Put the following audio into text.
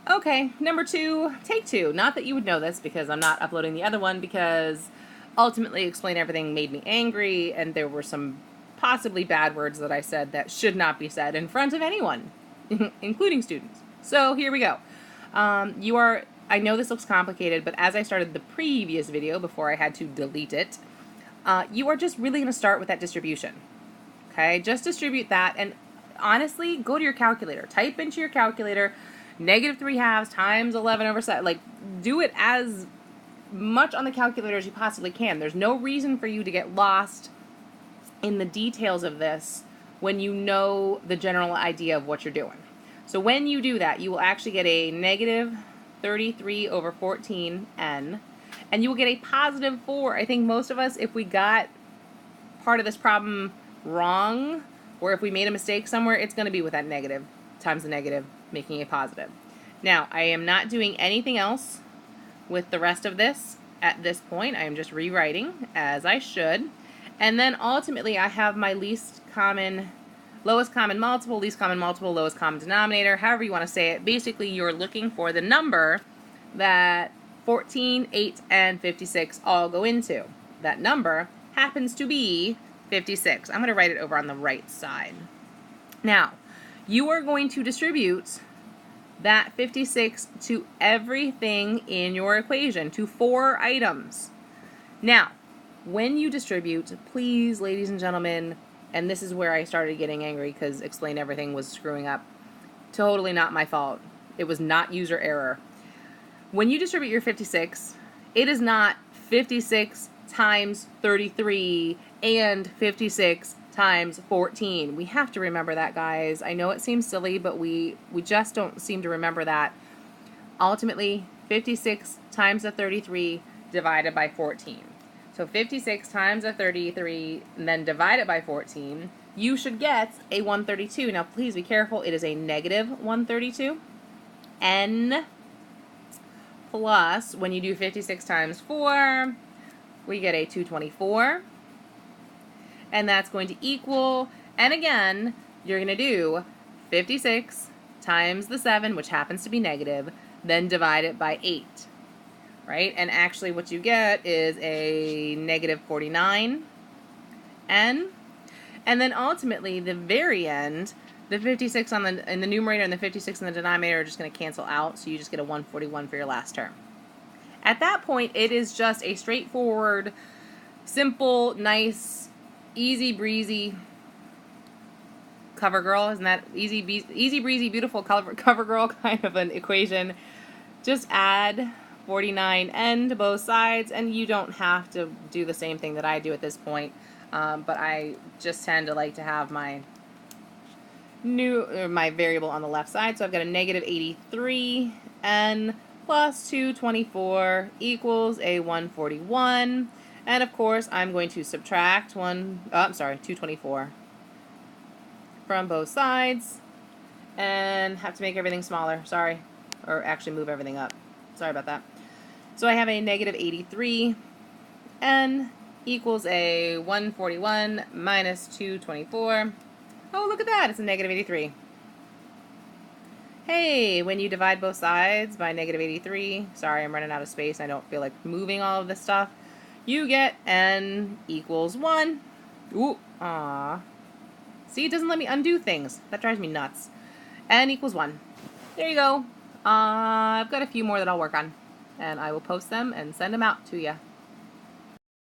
Okay, number 2, take 2. Not that you would know this because I'm not uploading the other one because ultimately Explain Everything made me angry and there were some possibly bad words that I said that should not be said in front of anyone, including students. So here we go. I know this looks complicated, but as I started the previous video before I had to delete it, you are just really going to start with that distribution. Okay, just distribute that, and honestly, go to your calculator. Type into your calculator -3/2 times 11/7. Like, do it as much on the calculator as you possibly can. There's no reason for you to get lost in the details of this when you know the general idea of what you're doing. So when you do that, you will actually get a -33/14n, and you will get a +4. I think most of us, if we got part of this problem wrong, or if we made a mistake somewhere, it's going to be with that negative times the negative, making a positive. Now, I am not doing anything else with the rest of this at this point. I am just rewriting as I should. And then ultimately, I have my lowest common multiple, least common multiple, lowest common denominator, however you want to say it. Basically, you're looking for the number that 14, 8, and 56 all go into. That number happens to be 56. I'm going to write it over on the right side. Now, you are going to distribute that 56 to everything in your equation, to 4 items. Now, when you distribute, please, ladies and gentlemen, and this is where I started getting angry because Explain Everything was screwing up. Totally not my fault. It was not user error. When you distribute your 56, it is not 56 times 33 and 56 times 14. We have to remember that, guys. I know it seems silly, but we just don't seem to remember that. Ultimately, 56 times the 33 divided by 14. So 56 times the 33 and then divided by 14, you should get a 132. Now, please be careful. It is a -132. N plus, when you do 56 times 4, we get a 224. And that's going to equal, and again, you're going to do 56 times the 7, which happens to be negative, then divide it by 8, right? And actually what you get is a -49n. And then ultimately, the very end, the 56 in the numerator and the 56 in the denominator are just going to cancel out, so you just get a 141 for your last term. At that point, it is just a straightforward, simple, nice, easy breezy cover girl. Isn't that easy breezy, beautiful cover girl kind of an equation? Just add 49n to both sides, and you don't have to do the same thing that I do at this point. But I just tend to like to have my variable on the left side. So I've got a -83n plus 224 equals a 141. And of course, I'm going to subtract 224 from both sides and have to make everything smaller. Sorry. Or actually move everything up. Sorry about that. So I have a -83n equals a 141 minus 224. Oh, look at that. It's a -83. Hey, when you divide both sides by -83, sorry, I'm running out of space. I don't feel like moving all of this stuff. You get n equals 1. Ooh, aw. See, it doesn't let me undo things. That drives me nuts. N equals 1. There you go. I've got a few more that I'll work on, and I will post them and send them out to you.